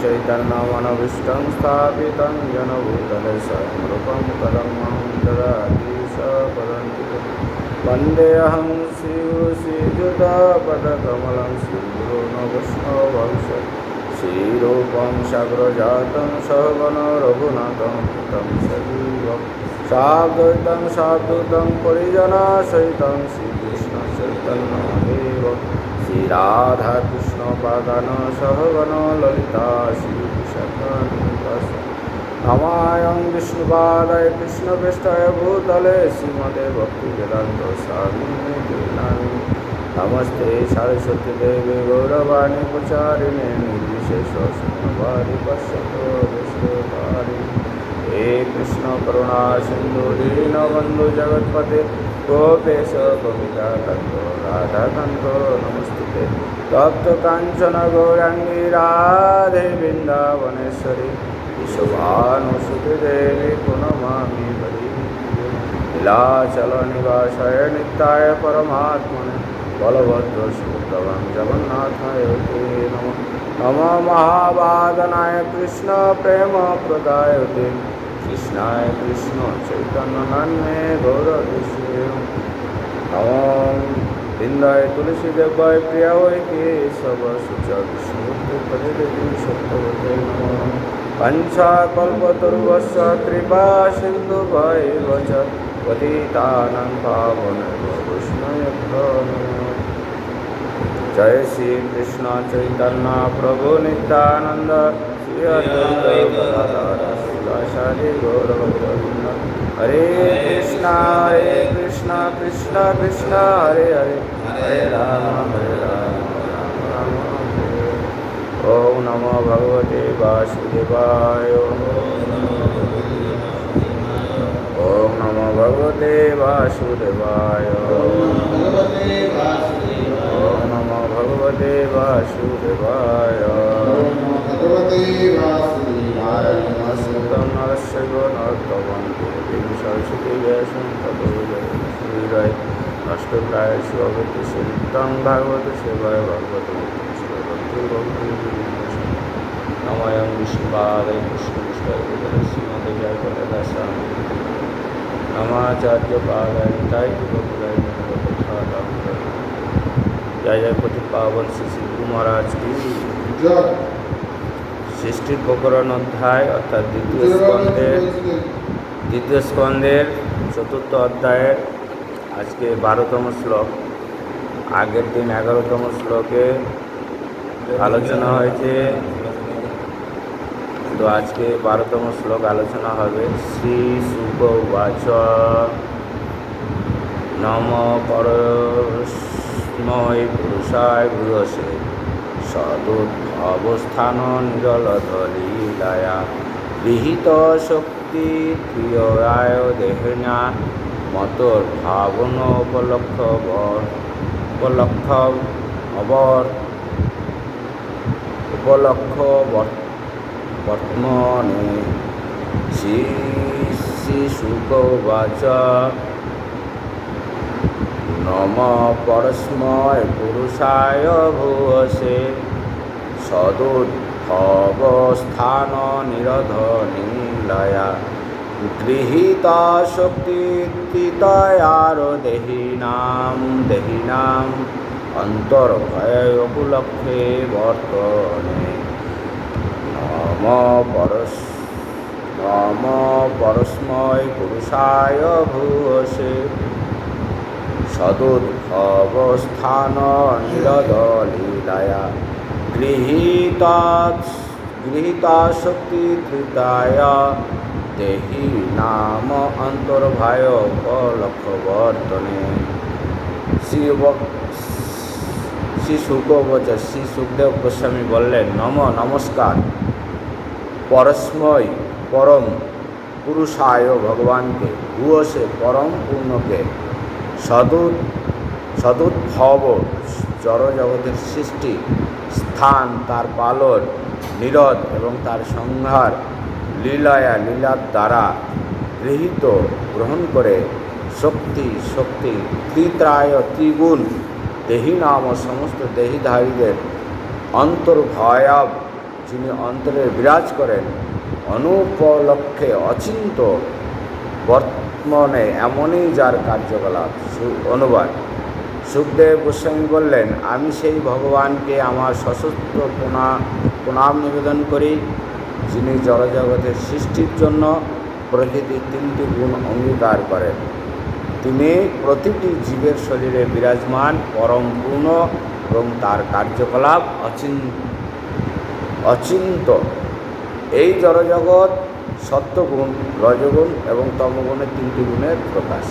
चैतन्यमनविष्टं स्थापितं येन भूतले स्वयं पदं ददाति सपदन्ति वन्देऽहं श्रीयुतपदकमलं श्रीगुरुं वैष्णवंशं श्रीरूपं साग्रजातं सहगणो रघुनाथं तं सजीवं साद्वैतं परिजनसहितं श्रीकृष्णचैतन्यदेवं श्रीराधाकृष्णपादान सहगण ललिता श्रीविशाखान्विताश्च नमायं विष्णुपादाय कृष्णपृष्ठाय भूतले श्रीमते भक्तिवेदान्तस्वामिने नामिने नमस्ते सरस्वती देवी गौरवाणी प्रचारिणे निर्विशेषशून्यवादी पश्यतो विश्वकारिणे हे कृष्ण करुणा सिंधु दीनबन्धु जगत्पते गोपेश गोपिकाकान्त राधाकान्त नमस्ते तप्त कांचन गौरांगी राधे वृंदावनेश्वरी विश्वभानुसुते देवी प्रणमामि लीलाचल निवासाय नित्याय परमात्मने बलभद्र सुभद्रं जगन्नाथाय ते नमः नमो महावादनाय कृष्ण प्रेम प्रदायते कृष्णाय कृष्ण चैतन्य नाम्ने गौरदेशे नमो वृंदाय तुलसी देवाय प्रियाय केशव शुच विष्णुमूर्ति पतिदेवी सत्यवते नमः पंचाकल्पतरुश्च कृपा सिन्धुभ्यैव च पतितानां पावनेभ्यो वैष्णवेभ्यो नमः जय श्री कृष्ण चैतन्य प्रभु नित्यानंद श्री अद्वैत गदाधर श्रीवासादि गौरभक्तवृंद हरे कृष्ण कृष्ण कृष्ण हरे हरे हरे राम राम हरे ओम नमो भगवते वासुदेवाय ओम नमो भगवते वासुदेवाय ओम नमो भगवते वासुदेवाय नारायणमस्कृतं नरस्यैव नरोत्तमं देवीं सरस्वतीं व्यासं ततो जयश्रीराय नष्टप्राय शिवभक्तिसिद्धां भागवत सेवाय भागवतं নময়ং বিষ্ণুপাদায় কৃষ্ণবিষ্ণুপাদায় শ্রীমতে জয়প্রদাসাম নমাচার্যপাদায় তাই যুগপুরায় কথা জয় জয় পতি পাবন শ্রী শ্রী গুরু মহারাজ কি সৃষ্টির প্রকরণ অধ্যায় অর্থাৎ দ্বিতীয় স্কন্ধের চতুর্থ অধ্যায়ের আজকে 12তম শ্লোক। আগের দিন 11তম শ্লোকে আলোচনা হয়েছে, তো আজকে 12তম শ্লোক আলোচনা হবে। শ্রী শুক উবাচ নম পরস্মৈ পুরুষায় ভূয়সে সদুদ্ভবস্থান নিরলধলীলায়া বিহিত শক্তি প্রিয়ায় দেহিনা মতর ভাবন উপলক্ষ বর্তমানে শ্রী শুক উবাচ নম পরস্মৈ পুরুষায় ভূয়সে সদুদ্ভবস্থান নিরধলীলায়া গৃহীতা শক্তিতয়ার দেহিনাম অন্তর্ভয় উপলক্ষে বর্তনে নম পরস্মৈ পুরুষায় ভূয়সে সদুদ্ভবস্থান নিরধলীলায়া গৃহীতা শক্তি ধৃতায় দেহি নাম অন্তর্ভয় উপলক্ষ বর্তনে। শ্রী শুক উবাচ, শ্রী সুখদেব গোস্বামী বললেন, নমস্কার পরস্মৈ পরম পুরুষায় ভগবানকে, ভূয়সে পরম পূর্ণকে, সদুদ্ভব জড়জগতের সৃষ্টি, স্থান তার পালন, নিরোধ এবং তার সংহার, লীলায়া লীলার দ্বারা গৃহীত গ্রহণ করে, শক্তি ত্রিত্রায় ত্রিগুণ দেহি নাম সমস্ত দেহিধারীদের অন্তর্ভয়াব যিনি অন্তরে বিরাজ করেন, অনুপলক্ষে অচিন্ত বর্তমানে এমনই যার কার্যকলাপ। অনুবাদ: সুখদেব গোস্বামী বললেন, আমি সেই ভগবানকে আমার সশস্ত্র প্রণাম নিবেদন করি, যিনি জড়জগতের সৃষ্টির জন্য প্রকৃতির 3টি গুণ অঙ্গীকার করেন। তিনি প্রতিটি জীবের শরীরে বিরাজমান, পরম পূর্ণ এবং তার কার্যকলাপ অচিন্ত। এই জড়জগৎ সত্যগুণ, রজগুণ এবং তমগুণের 3টি গুণের প্রকাশ।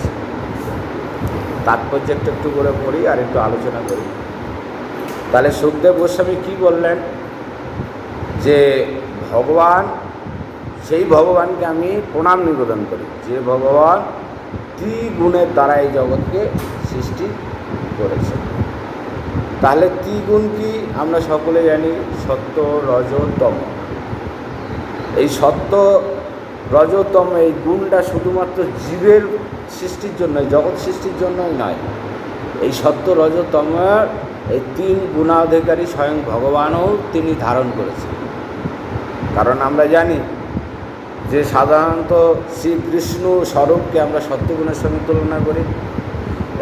তাৎপর্য একটু করে পড়ি আর একটু আলোচনা করি। তাহলে সুখদেব গোস্বামী কী বললেন, যে সেই ভগবানকে আমি প্রণাম নিবেদন করি, যে ভগবান ত্রিগুণের দ্বারা এই জগৎকে সৃষ্টি করেছে। তাহলে ত্রিগুণ কি আমরা সকলে জানি, সত্য, রজ, তম। এই সত্য, রজ, তম এই গুণটা শুধুমাত্র জীবের সৃষ্টির জন্য, জগৎ সৃষ্টির জন্যই নয়। এই সত্য, রজ, তমের এই 3 গুণাধিকারী স্বয়ং ভগবানও তিনি ধারণ করেছেন। কারণ আমরা জানি যে সাধারণত শ্রীকৃষ্ণ স্বরূপকে আমরা সত্যগুণের সঙ্গে তুলনা করি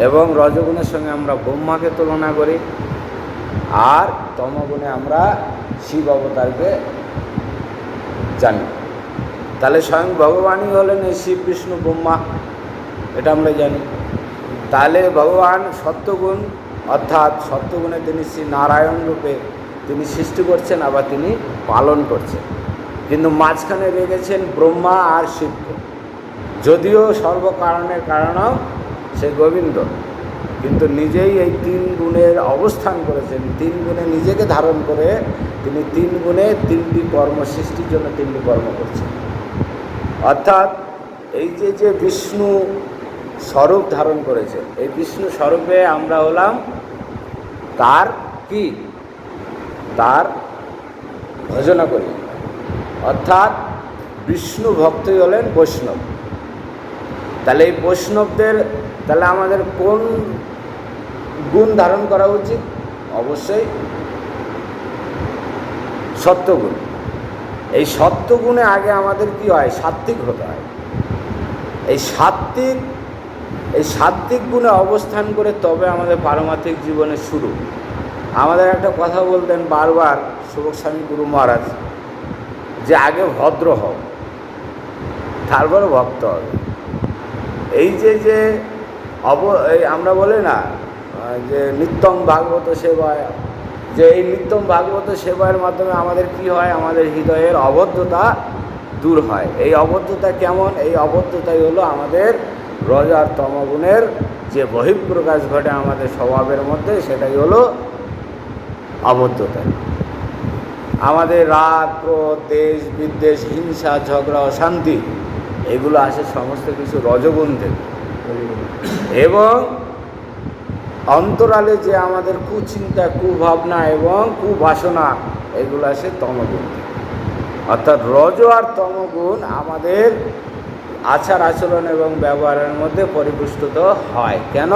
এবং রজগুণের সঙ্গে আমরা ব্রহ্মাকে তুলনা করি, আর তমগুণে আমরা শিব অবতারকে জানি। তাহলে স্বয়ং ভগবানই হলেন এই শিব, বিষ্ণু, ব্রহ্মা, এটা আমরা জানি। তাহলে ভগবান সত্যগুণ, অর্থাৎ সত্যগুণে তিনি শ্রী নারায়ণ রূপে তিনি সৃষ্টি করছেন, আবার তিনি পালন করছেন। কিন্তু মাঝখানে রেখেছেন ব্রহ্মা আর শিবকে, যদিও সর্বকারণের কারণও সে গোবিন্দ, কিন্তু নিজেই এই 3 গুণের অবস্থান করেছেন। 3 গুণে নিজেকে ধারণ করে তিনি 3 গুণে 3টি কর্ম সৃষ্টির জন্য 3টি কর্ম করছেন। অর্থাৎ এই যে বিষ্ণু স্বরূপ ধারণ করেছে, এই বিষ্ণু স্বরূপে আমরা হলাম তার কি, তার ভজনা করি। অর্থাৎ বিষ্ণু ভক্তই হলেন বৈষ্ণব। তাহলে এই বৈষ্ণবদের তাহলে আমাদের কোন গুণ ধারণ করা উচিত? অবশ্যই সত্যগুণ। এই সত্যগুণে আগে আমাদের কি হয়, সাত্ত্বিক হতে হয়। এই সাত্ত্বিক গুণে অবস্থান করে তবে আমাদের পারমার্থিক জীবনের শুরু। আমাদের একটা কথা বলতেন বারবার সেবক স্বামী গুরু মহারাজ, যে আগে ভদ্র হও, তারপরে ভক্ত হবে। এই যে আমরা বলি না যে নিত্যম ভাগবত সেবায়, যে এই নিত্যম ভাগবত সেবায়ের মাধ্যমে আমাদের কি হয়, আমাদের হৃদয়ের অবদ্ধতা দূর হয়। এই অবদ্ধতা কেমন? এই অবদ্ধতাই হলো আমাদের রজ আর তমগুণের যে বহিঃপ্রকাশ ঘটে আমাদের স্বভাবের মধ্যে, সেটাই হলো অবদ্ধতা। আমাদের রাগ, ক্রোধ, দেশ বিদ্বেষ, হিংসা, ঝগড়া, অশান্তি, এগুলো আসে সমস্ত কিছু রজগুণ থেকে। এবং অন্তরালে যে আমাদের কুচিন্তা, কুভাবনা এবং কুবাসনা, এগুলো আসে তমগুণ থেকে। অর্থাৎ রজ আর তমগুণ আমাদের আচার আচরণ এবং ব্যবহারের মধ্যে পরিপুষ্ট হয়। কেন?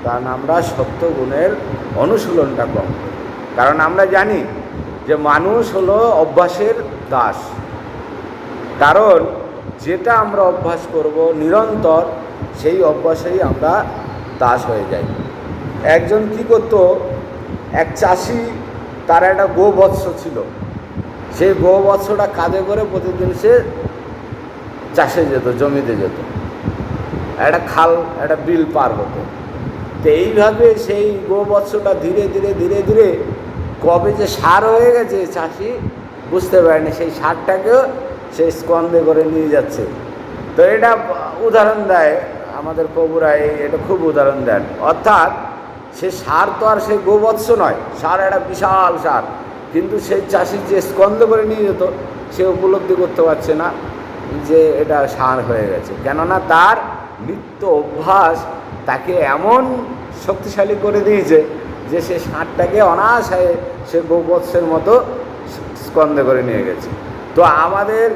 কারণ আমরা সত্যগুণের অনুশীলনটা কম করি। কারণ আমরা জানি যে মানুষ হলো অভ্যাসের দাস। কারণ যেটা আমরা অভ্যাস করব নিরন্তর, সেই অভ্যাসেই আমরা দাস হয়ে যাই। একজন কি করত, এক চাষি, তার একটা গোবৎস ছিল। সেই গোবৎসটা কাঁধে করে প্রতিদিন সে চাষে যেত, জমিতে যেত, একটা খাল, একটা বিল পার হতো। তো এইভাবে সেই গোবৎসটা ধীরে ধীরে ধীরে ধীরে কবে যে সার হয়ে গেছে চাষি বুঝতে পারেনি। সেই সারটাকেও সে স্কন্ধে করে নিয়ে যাচ্ছে। তো এটা উদাহরণ দেয় আমাদের প্রভুরা, এটা খুব উদাহরণ দেন। অর্থাৎ সে সার তো আর সেই গোবৎস নয়, সার একটা বিশাল সার, কিন্তু সেই চাষি যে স্কন্ধ করে নিয়ে যেত, সে উপলব্ধি করতে পারছে না যে এটা সার হয়ে গেছে। কেননা তার নিত্য অভ্যাস তাকে এমন শক্তিশালী করে দিয়েছে যে সে সারটাকে অনায়াসে সে গোবৎসের মতো স্কন্ধে করে নিয়ে গেছে। তো আমাদের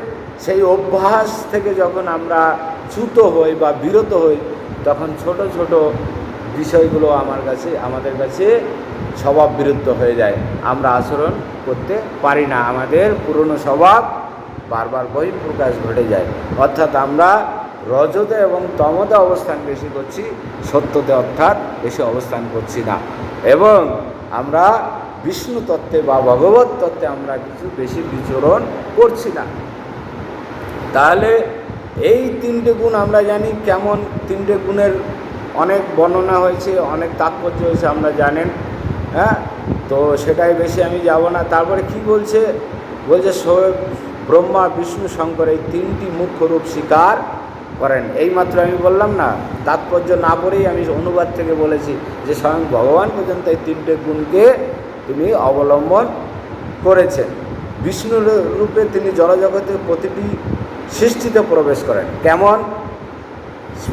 সেই অভ্যাস থেকে যখন আমরা চ্যুত হই বা বিরত হই, তখন ছোট ছোট বিষয়গুলো আমাদের কাছে স্বভাব বিরুদ্ধ হয়ে যায়। আমরা আচরণ করতে পারি না, আমাদের পুরনো স্বভাব বারবার বহিঃপ্রকাশ ঘটে যায়। অর্থাৎ আমরা রজতে এবং তমতে অবস্থান বেশি করছি, সত্যতে অর্থাৎ বেশি অবস্থান করছি না। এবং আমরা বিষ্ণু তত্ত্বে বা ভগবত তত্ত্বে আমরা কিছু বেশি বিচরণ করছি না। তাহলে এই তিনটে গুণ আমরা জানি কেমন। তিনটে গুণের অনেক বর্ণনা হয়েছে, অনেক তাৎপর্য হয়েছে, আমরা জানেন। হ্যাঁ, তো সেটাই বেশি আমি যাব না। তারপরে কি বলছে ব্রহ্মা, বিষ্ণু, শঙ্কর এই তিনটি মুখ্য রূপ স্বীকার করেন। এইমাত্র আমি বললাম না, তাৎপর্য না পড়েই আমি অনুবাদ থেকে বলেছি যে স্বয়ং ভগবান পর্যন্ত এই তিনটে গুণকে তিনি অবলম্বন করেছেন। বিষ্ণু রূপে তিনি জড়জগতের প্রতিটি সৃষ্টিতে প্রবেশ করেন। কেমন?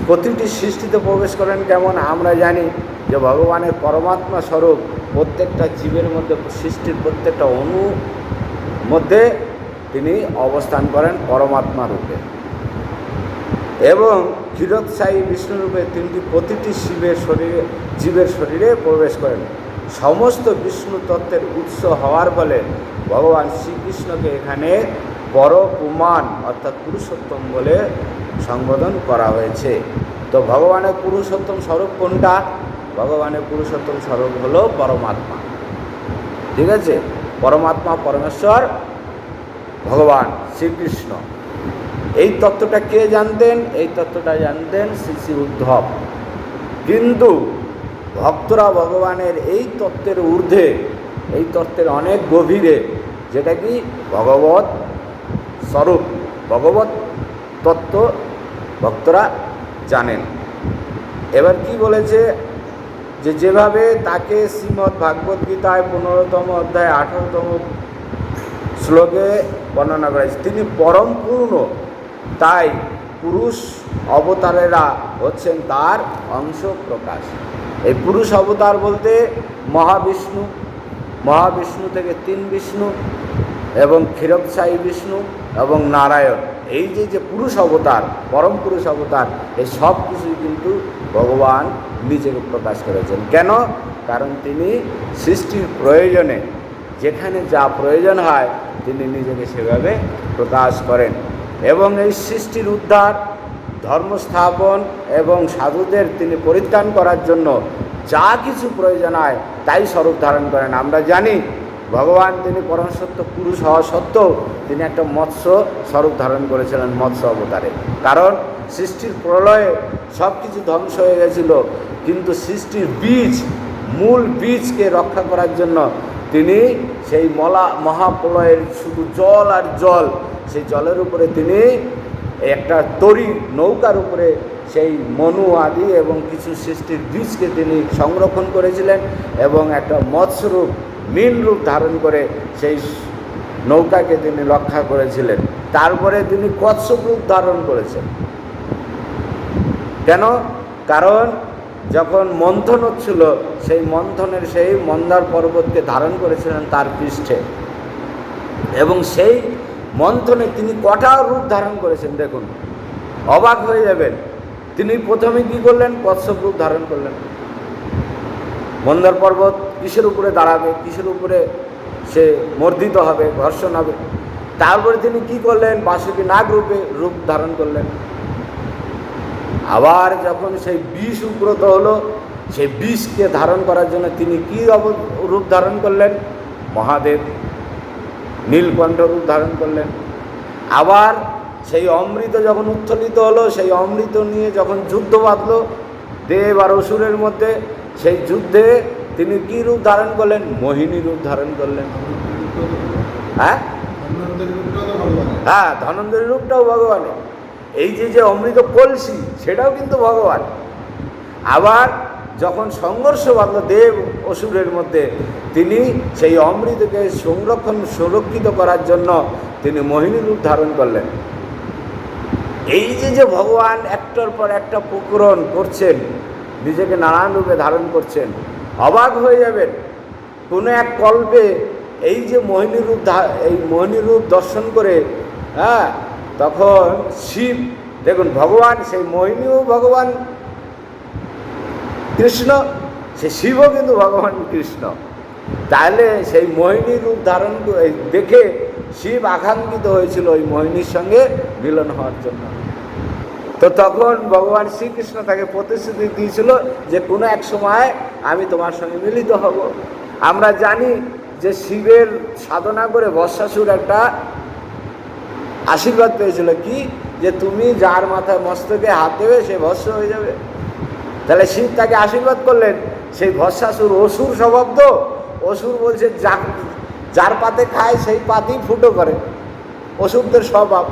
প্রতিটি সৃষ্টিতে প্রবেশ করেন কেমন? আমরা জানি যে ভগবানের পরমাত্মা স্বরূপ প্রত্যেকটা জীবের মধ্যে, সৃষ্টির প্রত্যেকটা অণু মধ্যে তিনি অবস্থান করেন পরমাত্মা রূপে। এবং ক্ষীরোৎসাহী বিষ্ণুরূপে তিনি প্রতিটি জীবের শরীরে প্রবেশ করেন। সমস্ত বিষ্ণু তত্ত্বের উৎস হওয়ার ফলে ভগবান শ্রীকৃষ্ণকে এখানে পরপুমান অর্থাৎ পুরুষোত্তম বলে সম্বোধন করা হয়েছে। তো ভগবানের পুরুষোত্তম স্বরূপ কোনটা? ভগবানের পুরুষোত্তম স্বরূপ হলো পরমাত্মা। ঠিক আছে? পরমাত্মা, পরমেশ্বর, ভগবান শ্রীকৃষ্ণ। এই তত্ত্বটা কে জানতেন? এই তত্ত্বটা জানতেন শ্রী শ্রী উদ্ধব। কিন্তু ভক্তরা ভগবানের এই তত্ত্বের ঊর্ধ্বে, এই তত্ত্বের অনেক গভীরে, যেটা কি ভগবত স্বরূপ, ভগবত তত্ত্ব ভক্তরা জানেন। এবার কি বলেছে যে যেভাবে তাকে শ্রীমদ্ ভাগবত গীতায় 15তম অধ্যায় 18তম শ্লোকে বর্ণনা করেছে, তিনি পরম পূর্ণ, তাই পুরুষ অবতারেরা হচ্ছেন তার অংশ প্রকাশ। এই পুরুষ অবতার বলতে মহাবিষ্ণু থেকে 3 বিষ্ণু এবং ক্ষীরোৎসাহী বিষ্ণু এবং নারায়ণ, এই যে পুরুষ অবতার, পরম পুরুষ অবতার, এই সব কিছুই কিন্তু ভগবান নিজেকে প্রকাশ করেছেন। কেন? কারণ তিনি সৃষ্টির প্রয়োজনে যেখানে যা প্রয়োজন হয় তিনি নিজেকে সেভাবে প্রকাশ করেন। এবং এই সৃষ্টির উদ্ধার, ধর্মস্থাপন এবং সাধুদের তিনি পরিত্রাণ করার জন্য যা কিছু প্রয়োজন হয় তাই স্বরূপ ধারণ করেন। আমরা জানি ভগবান তিনি পরমসত্য পুরুষ হওয়া সত্ত্বেও তিনি একটা মৎস্য স্বরূপ ধারণ করেছিলেন মৎস্য অবতারে। কারণ সৃষ্টির প্রলয়ে সব কিছু ধ্বংস হয়ে গেছিল, কিন্তু সৃষ্টির বীজ, মূল বীজকে রক্ষা করার জন্য তিনি সেই মহাপ্রলয়ের শুধু জল আর জল, সেই জলের উপরে তিনি একটা তরী নৌকার উপরে সেই মনু আদি এবং কিছু সৃষ্টির বীজকে তিনি সংরক্ষণ করেছিলেন এবং একটা মৎস্যরূপ মীন রূপ ধারণ করে সেই নৌকাকে তিনি রক্ষা করেছিলেন। তারপরে তিনি কচ্ছপ রূপ ধারণ করেছেন। কেন? কারণ যখন মন্থন হচ্ছিল সেই মন্থনের সেই মন্দার পর্বতকে ধারণ করেছিলেন তার পৃষ্ঠে, এবং সেই মন্থনে তিনি কটা রূপ ধারণ করেছেন দেখুন, অবাক হয়ে যাবেন। তিনি প্রথমে কি করলেন? কচ্ছপ রূপ ধারণ করলেন। মন্দার পর্বত কিসের উপরে দাঁড়াবে, কিসের উপরে সে মর্দিত হবে, ঘর্ষণ হবে। তারপরে তিনি কি করলেন? বাসুকী নাগ রূপ ধারণ করলেন। আবার যখন সেই বিষ উগ্রত হলো, সেই বিষকে ধারণ করার জন্য তিনি কি রূপ ধারণ করলেন? মহাদেব নীলকণ্ঠ রূপ ধারণ করলেন। আবার সেই অমৃত যখন উত্থলিত হলো, সেই অমৃত নিয়ে যখন যুদ্ধ বাঁধল দেব আর অসুরের মধ্যে, সেই যুদ্ধে তিনি কি রূপ ধারণ করলেন? মোহিনী রূপ ধারণ করলেন। হ্যাঁ, ধনঞ্জয় রূপটাও ভগবানের। এই যে অমৃত কলসি, সেটাও কিন্তু ভগবান। আবার যখন সংঘর্ষ বাঁধল দেব অসুরের মধ্যে, তিনি সেই অমৃতকে সুরক্ষিত করার জন্য তিনি মোহিনী রূপ ধারণ করলেন। এই যে ভগবান একটার পর একটা প্রকরণ করছেন, নিজেকে নানান রূপে ধারণ করছেন, অবাক হয়ে যাবেন। কোনো এক কল্পে এই যে মোহিনী রূপ দর্শন করে, তখন শিব, দেখুন ভগবান সেই মোহিনীও ভগবান কৃষ্ণ, সে শিবও কিন্তু ভগবান কৃষ্ণ। তাহলে সেই মোহিনী রূপ ধারণ দেখে শিব আকাঙ্ক্ষিত হয়েছিল ওই মোহিনীর সঙ্গে মিলন হওয়ার জন্য। তো তখন ভগবান শ্রীকৃষ্ণ তাকে প্রতিশ্রুতি দিয়েছিল যে কোনো এক সময় আমি তোমার সঙ্গে মিলিত হব। আমরা জানি যে শিবের সাধনা করে বৎসাসুর একটা আশীর্বাদ পেয়েছিল কি, যে তুমি যার মাথায় মস্তকে হাত দেবে সে ভস্ম হয়ে যাবে। তাহলে শিব তাকে আশীর্বাদ করলেন। সেই ভস্মাসুর অসুর স্বভাব, তো অসুর বলছে যার পাতে খায় সেই পাতেই ফুটো করে, অসুরদের স্বভাব।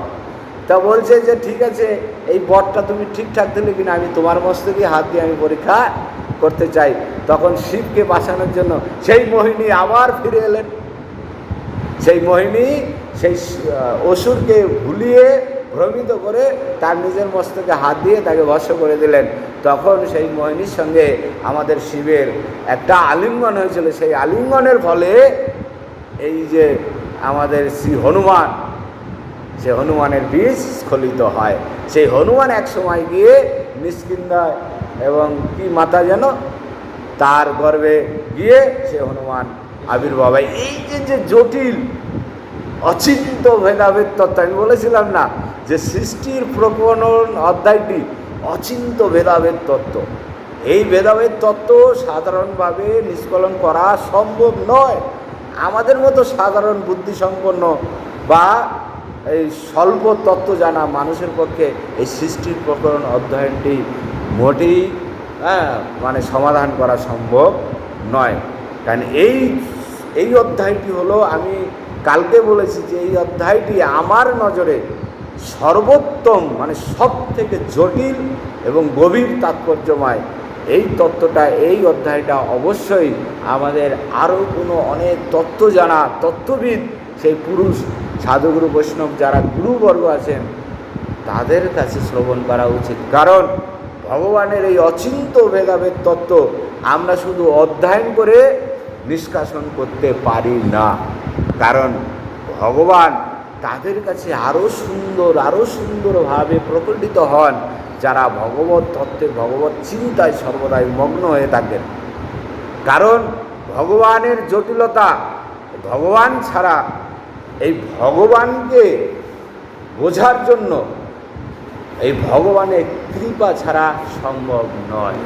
তা বলছে যে ঠিক আছে, এই বরটা তুমি ঠিকঠাক দিলে কিনা, আমি তোমার মস্তকে হাত দিয়ে আমি পরীক্ষা করতে চাই। তখন শিবকে বাঁচানোর জন্য সেই মোহিনী আবার ফিরে এলেন। সেই মোহিনী সেই অসুরকে ভুলিয়ে ভ্রমিত করে তার নিজের মস্তকে হাত দিয়ে তাকে ভস্ম করে দিলেন। তখন সেই মোহিনীর সঙ্গে আমাদের শিবের একটা আলিঙ্গন হয়েছিল। সেই আলিঙ্গনের ফলে এই যে আমাদের শ্রী হনুমান, সে হনুমানের বীজ স্খলিত হয়। সেই হনুমান এক সময় গিয়ে নিষ্কিন্দা এবং কি মাতা যেন, তার গর্ভে গিয়ে সে হনুমান আবির্ভাব হয়। এই যে জটিল অচিন্ত ভেদাভেদ তত্ত্ব, আমি বলেছিলাম না যে সৃষ্টির প্রকরণ অধ্যায়টি অচিন্ত ভেদাভেদ তত্ত্ব। এই ভেদাভেদ তত্ত্ব সাধারণভাবে নিষ্কলন করা সম্ভব নয়। আমাদের মতো সাধারণ বুদ্ধিসম্পন্ন বা এই স্বল্প তত্ত্ব জানা মানুষের পক্ষে এই সৃষ্টির প্রকরণ অধ্যয়নটি মোটেই মানে সমাধান করা সম্ভব নয়। কারণ এই অধ্যায়টি হলো, আমি কালকে বলেছি যে এই অধ্যায়টি আমার নজরে সর্বোত্তম, মানে সব থেকে জটিল এবং গভীর তাৎপর্যময় এই তত্ত্বটা, এই অধ্যায়টা অবশ্যই আমাদের আরও কোনো অনেক তত্ত্ব জানা তত্ত্ববিদ, সেই পুরুষ সাধুগুরু বৈষ্ণব যারা গুরুবর্গ আছেন তাদের কাছে শ্রবণ করা উচিত। কারণ ভগবানের এই অচিন্ত ভেদাভেদ তত্ত্ব আমরা শুধু অধ্যয়ন করে নিষ্কাশন করতে পারি না। কারণ ভগবান তাদের কাছে আরও সুন্দরভাবে প্রকটিত হন যারা ভগবত তত্ত্বে, ভগবত চিন্তায় সর্বদাই মগ্ন হয়ে থাকেন। কারণ ভগবানের জটিলতা ভগবান ছাড়া এই ভগবানকে বোঝার জন্য এই ভগবানের কৃপা ছাড়া সম্ভব নয়।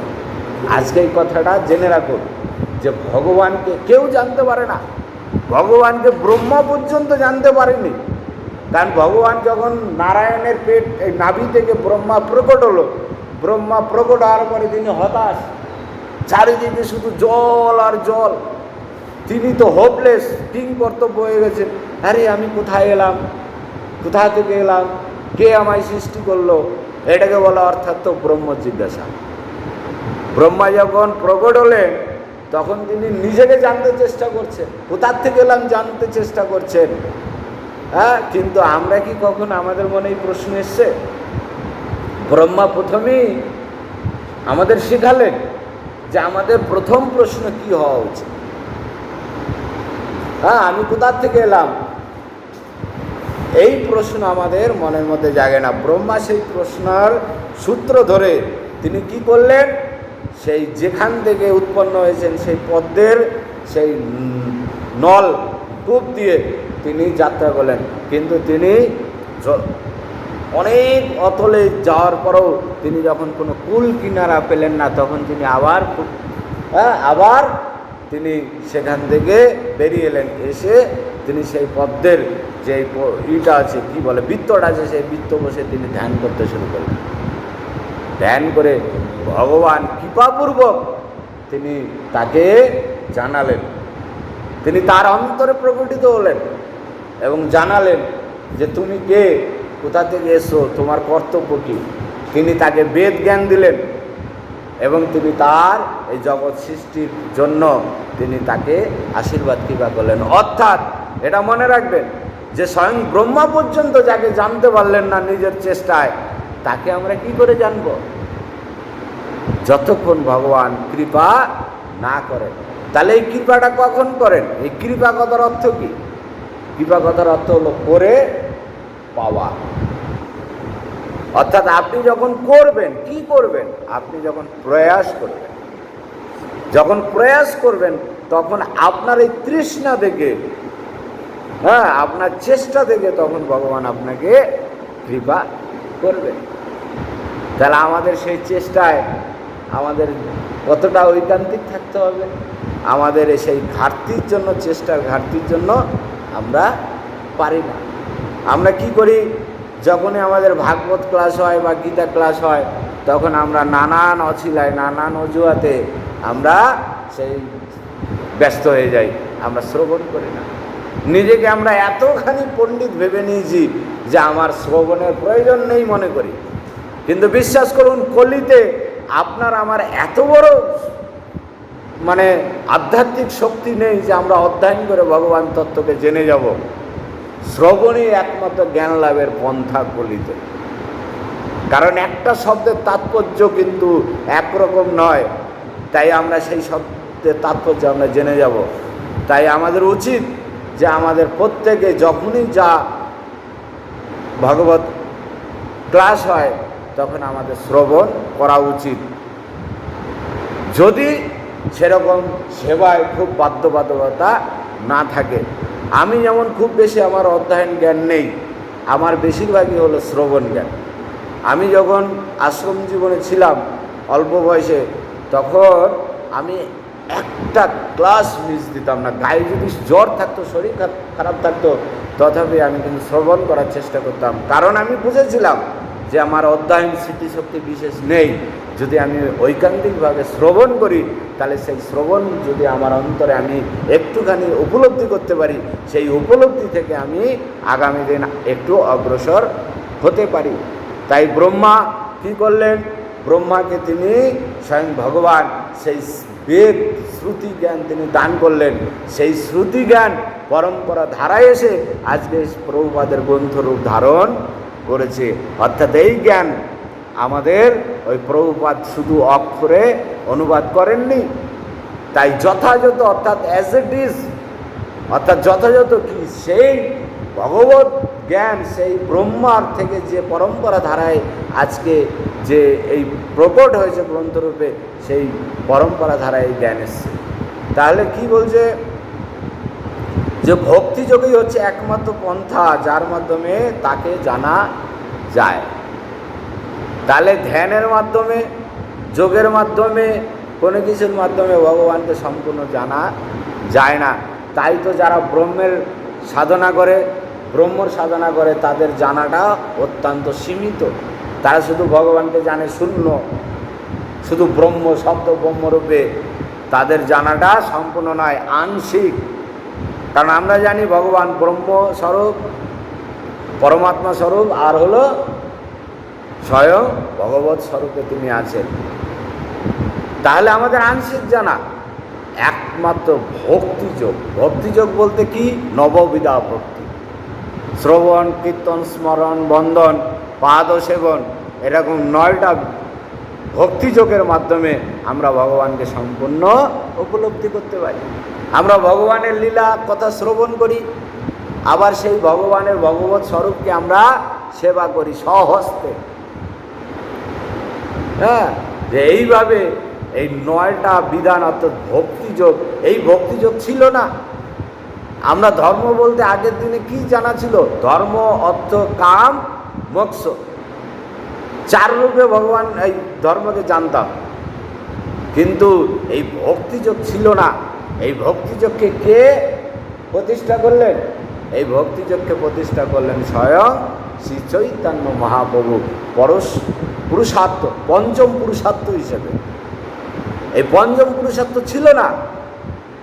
আজকে এই কথাটা জেনে রাখুন যে ভগবানকে কেউ জানতে পারে না, ভগবানকে ব্রহ্মা পর্যন্ত জানতে পারেনি। কারণ ভগবান যখন নারায়ণের পেট এই নাভি থেকে ব্রহ্মা প্রকট হলো, ব্রহ্মা প্রকট হওয়ার পরে তিনি হতাশ, চারিদিকে শুধু জল আর জল, তিনি তো হোপলেস, কিং কর্তব্য হয়ে গেছেন। আরে আমি কোথায় এলাম, কোথা থেকে এলাম, কে আমায় সৃষ্টি করলো, এটাকে বলা অর্থাৎ তো ব্রহ্ম জিজ্ঞাসা। ব্রহ্মা যখন প্রকট হলেন তখন তিনি নিজেকে জানতে চেষ্টা করছেন, কোথার থেকে এলাম জানতে চেষ্টা করছেন। হ্যাঁ, কিন্তু আমরা কি কখন আমাদের মনে এই প্রশ্ন এসছে? ব্রহ্মা প্রথমেই আমাদের শেখালেন যে আমাদের প্রথম প্রশ্ন কি হওয়া উচিত। হ্যাঁ, আমি কোথার থেকে এলাম, এই প্রশ্ন আমাদের মনের মধ্যে জাগে না। ব্রহ্মা সেই প্রশ্নের সূত্র ধরে তিনি কি করলেন, সেই যেখান থেকে উৎপন্ন হয়েছেন সেই পদ্মের সেই নল কূপ দিয়ে তিনি যাত্রা করলেন। কিন্তু তিনি অনেক অতলে যাওয়ার পরেও তিনি যখন কোনো কুল কিনারা পেলেন না, তখন তিনি আবার তিনি সেখান থেকে বেরিয়ে এলেন। এসে তিনি সেই পদ্মের যে ইটা আছে, কি বলে, বৃত্তটা আছে, সেই বৃত্ত বসে তিনি ধ্যান করতে শুরু করলেন। ধ্যান করে ভগবান কৃপাপূর্বক তিনি তাকে জানালেন, তিনি তার অন্তরে প্রকটিত হলেন এবং জানালেন যে তুমি কে, কোথা থেকে এসো, তোমার কর্তব্য কী। তিনি তাকে বেদ জ্ঞান দিলেন এবং তিনি তার এই জগৎ সৃষ্টির জন্য তিনি তাকে আশীর্বাদ কৃপা করলেন। অর্থাৎ এটা মনে রাখবেন যে স্বয়ং ব্রহ্মা পর্যন্ত যাকে জানতে পারলেন না নিজের চেষ্টায়, তাকে আমরা কি করে জানব? যতক্ষণ ভগবান কৃপা না করেন। তাহলে এই কৃপাটা কখন করেন? এই কৃপা কথার অর্থ কি? কৃপা কথার অর্থ হলো করে পাওয়া। অর্থাৎ আপনি যখন করবেন, কি করবেন? আপনি যখন প্রয়াস করবেন, যখন প্রয়াস করবেন তখন আপনার এই তৃষ্ণা থেকে, হ্যাঁ, আপনার চেষ্টা থেকে তখন ভগবান আপনাকে কৃপা করবেন। তাহলে আমাদের সেই চেষ্টায় আমাদের কতটা ঐকান্তিক থাকতে হবে। আমাদের সেই ঘাটতির জন্য, চেষ্টার ঘাটতির জন্য আমরা পারি না। আমরা কি করি, যখনই আমাদের ভাগবত ক্লাস হয় বা গীতা ক্লাস হয়, তখন আমরা নানান অছিলায়, নানান অজুহাতে আমরা সেই ব্যস্ত হয়ে যাই, আমরা শ্রবণ করি না। নিজেকে আমরা এতখানি পণ্ডিত ভেবে নিয়েছি যে আমার শ্রবণের প্রয়োজন নেই মনে করি। কিন্তু বিশ্বাস করুন, কলিতে আপনার আমার এত বড় আধ্যাত্মিক শক্তি নেই যে আমরা অধ্যয়ন করে ভগবান তত্ত্বকে জেনে যাব। শ্রবণই একমাত্র জ্ঞান লাভের পন্থা কলিতে। কারণ একটা শব্দের তাৎপর্য কিন্তু একরকম নয়, তাই আমরা সেই শব্দের তাৎপর্য আমরা জেনে যাব। তাই আমাদের উচিত যে আমাদের প্রত্যেকে যখনই যা ভাগবত ক্লাস হয় তখন আমাদের শ্রবণ করা উচিত। যদি সেরকম সেবায় খুব বাধ্যবাধকতা না থাকে। আমি যেমন খুব বেশি আমার অধ্যয়ন জ্ঞান নেই, আমার বেশিরভাগই হলো শ্রবণ জ্ঞান। আমি যখন আশ্রম জীবনে ছিলাম অল্প বয়সে, তখন আমি একটা ক্লাস মিস দিতাম না। গায়ে যদি জ্বর থাকতো, শরীর খারাপ থাকতো, তথাপি আমি কিন্তু শ্রবণ করার চেষ্টা করতাম। কারণ আমি বুঝেছিলাম যে আমার অধ্যয়ন স্মৃতিশক্তি বিশেষ নেই। যদি আমি ঐকান্তিকভাবে শ্রবণ করি, তাহলে সেই শ্রবণ যদি আমার অন্তরে আমি একটুখানি উপলব্ধি করতে পারি, সেই উপলব্ধি থেকে আমি আগামী দিন একটু অগ্রসর হতে পারি। তাই ব্রহ্মা কি করলেন? ব্রহ্মাকে তিনি স্বয়ং ভগবান সেই বেদ শ্রুতি জ্ঞান তিনি দান করলেন। সেই শ্রুতি জ্ঞান পরম্পরা ধারায় এসে আজকে প্রভুপাদের গ্রন্থরূপ ধারণ করেছে। অর্থাৎ এই জ্ঞান আমাদের ওই প্রভুপাদ শুধু অক্ষরে অনুবাদ করেননি, তাই যথাযথ, অর্থাৎ অ্যাজ ইট ইজ, অর্থাৎ যথাযথ কি সেই ভগবত জ্ঞান, সেই ব্রহ্মার থেকে যে পরম্পরা ধারায় আজকে যে এই প্রকট হয়েছে গ্রন্থরূপে, সেই পরম্পরা ধারায় জ্ঞান এসছে। তাহলে কি বলছে? যে ভক্তিযোগই হচ্ছে একমাত্র পন্থা যার মাধ্যমে তাকে জানা যায়। তাহলে ধ্যানের মাধ্যমে, যোগের মাধ্যমে, কোনো কিছুর মাধ্যমে ভগবানকে সম্পূর্ণ জানা যায় না। তাই তো যারা ব্রহ্মের সাধনা করে তাদের জানাটা অত্যন্ত সীমিত। তারা শুধু ভগবানকে জানে শূন্য, শুধু ব্রহ্ম শব্দ ব্রহ্মরূপে, তাদের জানাটা সম্পূর্ণ নয়, আংশিক। কারণ আমরা জানি ভগবান ব্রহ্মস্বরূপ, পরমাত্মা স্বরূপ, আর হলো স্বয়ং ভগবৎ স্বরূপে তিনি আছেন। তাহলে আমাদের আংশিক জানা। একমাত্র ভক্তিযোগ। ভক্তিযোগ বলতে কি? নববিধা ভক্তি, শ্রবণ, কীর্তন, স্মরণ, বন্দন, পাদ সেবন, এরকম 9টা ভক্তিযোগের মাধ্যমে আমরা ভগবানকে সম্পূর্ণ উপলব্ধি করতে পারি। আমরা ভগবানের লীলা কথা শ্রবণ করি, আবার সেই ভগবানের ভগবৎ স্বরূপকে আমরা সেবা করি স্বহস্তে। হ্যাঁ, যে এইভাবে এই 9টা বিধান অর্থাৎ ভক্তিযোগ, এই ভক্তিযোগ ছিল না। আমরা ধর্ম বলতে আগের দিনে কি জানা ছিল? ধর্ম, অর্থ, কাম, মোক্ষ, 4 রূপে ভগবান এই ধর্মকে জানতাম। কিন্তু এই ভক্তিযোগ ছিল না। এই ভক্তিযোগকে কে প্রতিষ্ঠা করলেন? এই ভক্তিযোগকে প্রতিষ্ঠা করলেন স্বয়ং শ্রী চৈতন্য মহাপ্রভু, পুরুষার্থ, পঞ্চম পুরুষার্থ হিসেবে। এই পঞ্চম পুরুষার্থ ছিল না,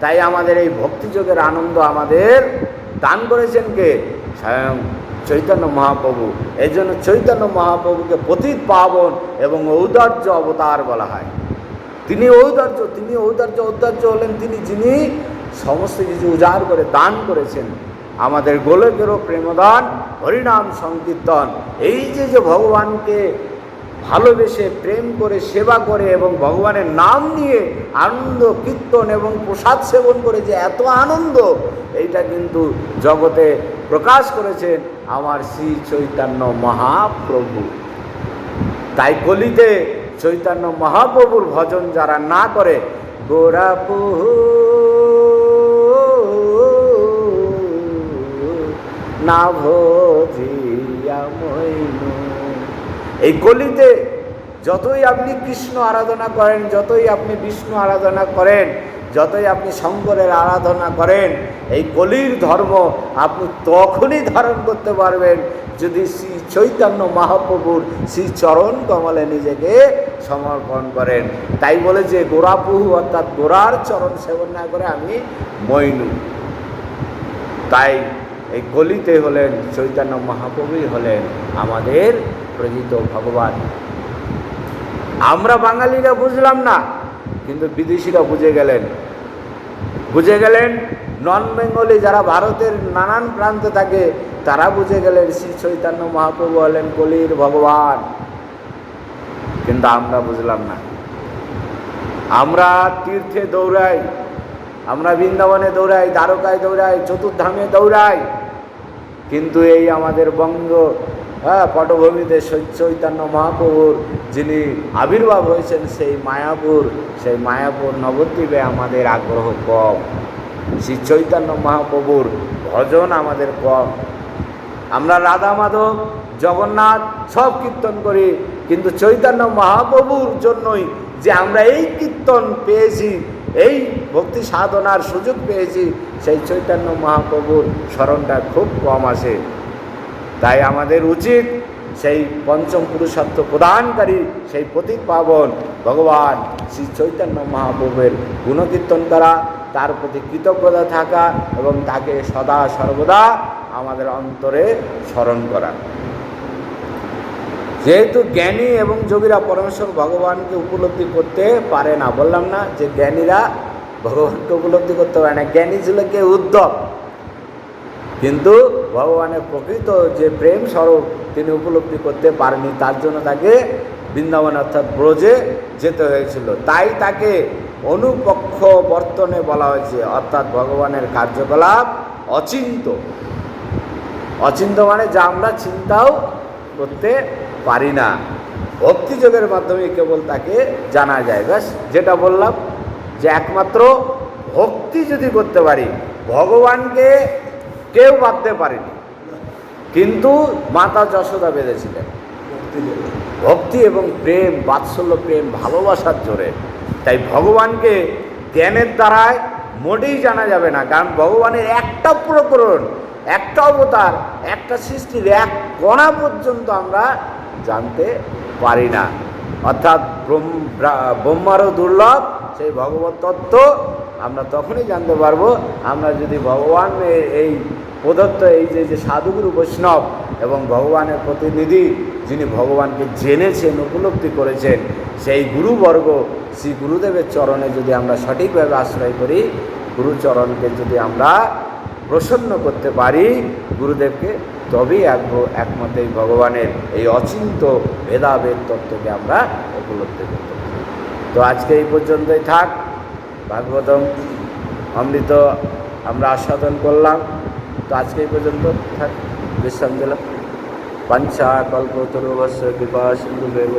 তাই আমাদের এই ভক্তিযোগের আনন্দ আমাদের দান করেছেন কে? স্বয়ং চৈতন্য মহাপ্রভু। এই জন্য চৈতন্য মহাপ্রভুকে পতিত পাবন এবং ঔদার্য অবতার বলা হয়। তিনি ঔদার্য হলেন তিনি, যিনি সমস্ত কিছু উজাড় করে দান করেছেন। আমাদের গোলকেরও প্রেমদান, হরিনাম সংকীর্তন, এই যে ভগবানকে ভালোবেসে প্রেম করে সেবা করে এবং ভগবানের নাম নিয়ে আনন্দ কীর্তন এবং প্রসাদ সেবন করে যে এত আনন্দ, এইটা কিন্তু জগতে প্রকাশ করেছেন আমার শ্রী চৈতন্য মহাপ্রভু। তাই কলিতে চৈতন্য মহাপ্রভুর ভজন যারা না করে, গোরাপুহু না ভজিয়া মইনু। এই কলিতে যতই আপনি কৃষ্ণ আরাধনা করেন, যতই আপনি বিষ্ণু আরাধনা করেন, যতই আপনি শঙ্করের আরাধনা করেন, এই কলির ধর্ম আপনি তখনই ধারণ করতে পারবেন যদি শ্রী চৈতন্য মহাপ্রভুর শ্রী চরণ কমলে নিজেকে সমর্পণ করেন। তাই বলে যে গোরাপুহু অর্থাৎ গোরার চরণ সেবন না করে আমি মইনু। তাই এই কলিতে হলেন চৈতন্য মহাপ্রভুই হলেন আমাদের প্রকৃত ভগবান। আমরা বাঙালিরা বুঝলাম না, কিন্তু বিদেশিরা বুঝে গেলেন। নন বেঙ্গলি যারা ভারতের নানান প্রান্তে থাকে তারা বুঝে গেলেন শ্রী চৈতন্য মহাপ্রভু হলেন কলির ভগবান। কিন্তু আমরা বুঝলাম না। আমরা তীর্থে দৌড়াই, আমরা বৃন্দাবনে দৌড়াই, দ্বারকায় দৌড়াই, চতুর্ধামে দৌড়াই, কিন্তু এই আমাদের বঙ্গ পটভূমিতে চৈতন্য মহাপ্রভুর যিনি আবির্ভাব হয়েছেন সেই মায়াপুর নবদ্বীপে আমাদের আগ্রহ কম। শ্রী চৈতন্য মহাপ্রভুর ভজন আমাদের কম। আমরা রাধা মাধব জগন্নাথ সব কীর্তন করি, কিন্তু চৈতন্য মহাপ্রভুর জন্যই যে আমরা এই কীর্তন পেয়েছি, এই ভক্তি সাধনার সুযোগ পেয়েছি, সেই চৈতন্য মহাপ্রভুর স্মরণটা খুব কম আসে। তাই আমাদের উচিত সেই পঞ্চম পুরুষার্থ প্রদানকারী সেই পতিত পাবন ভগবান শ্রী চৈতন্য মহাপ্রভুর গুণকীর্তন করা, তার প্রতি কৃতজ্ঞতা থাকা এবং তাকে সদা সর্বদা আমাদের অন্তরে স্মরণ করা। যেহেতু জ্ঞানী এবং যোগীরা পরমেশ্বর ভগবানকে উপলব্ধি করতে পারে না, বললাম না যে জ্ঞানীরা ভগবানকে উপলব্ধি করতে পারে না, জ্ঞানী ছিল কে? উদ্ধব। কিন্তু ভগবানের প্রকৃত যে প্রেম স্বরূপ তিনি উপলব্ধি করতে পারেনি, তার জন্য তাকে বৃন্দাবন অর্থাৎ ব্রজে যেতে হয়েছিল। তাই তাকে অনুপক্ষ বর্তনে বলা হয়েছে, অর্থাৎ ভগবানের কার্যকলাপ অচিন্ত মানে যা আমরা চিন্তাও করতে পারি না। ভক্তিযোগের মাধ্যমে কেবল তাকে জানা যায়। ব্যাস, যেটা বললাম যে একমাত্র ভক্তি যদি করতে পারি ভগবানকে কেউ বাঁধতে পারেনি, কিন্তু মাতা যশোদা বেঁধেছিলেন ভক্তি এবং প্রেম, বাৎসল্য প্রেম, ভালোবাসার জোরে। তাই ভগবানকে জ্ঞানের দ্বারায় মোটেই জানা যাবে না, কারণ ভগবানের একটা প্রকরণ, একটা অবতার, একটা সৃষ্টির এক কণা পর্যন্ত আমরা জানতে পারি না। অর্থাৎ ব্রহ্মারও দুর্লভ সেই ভগবত তত্ত্ব আমরা তখনই জানতে পারবো আমরা যদি ভগবানের এই প্রদত্ত এই যে সাধুগুরু বৈষ্ণব এবং ভগবানের প্রতিনিধি যিনি ভগবানকে জেনেছেন, উপলব্ধি করেছেন, সেই গুরুবর্গ শ্রী গুরুদেবের চরণে যদি আমরা সঠিকভাবে আশ্রয় করি, গুরুচরণকে যদি আমরা প্রসন্ন করতে পারি গুরুদেবকে, তবেই একমাত্র এই ভগবানের এই অচিন্ত ভেদাভেদ তত্ত্বকে আমরা উপলব্ধি করতে পারি। তো আজকে এই পর্যন্তই থাক। ভাগবতম অমৃত আমরা আস্বাদন করলাম। তো আজকে এই পর্যন্ত থাক, বিশ্রাম দিলাম। পঞ্চা কল্পতরুভ্যশ্চ কৃপা সিন্ধুভ্যেব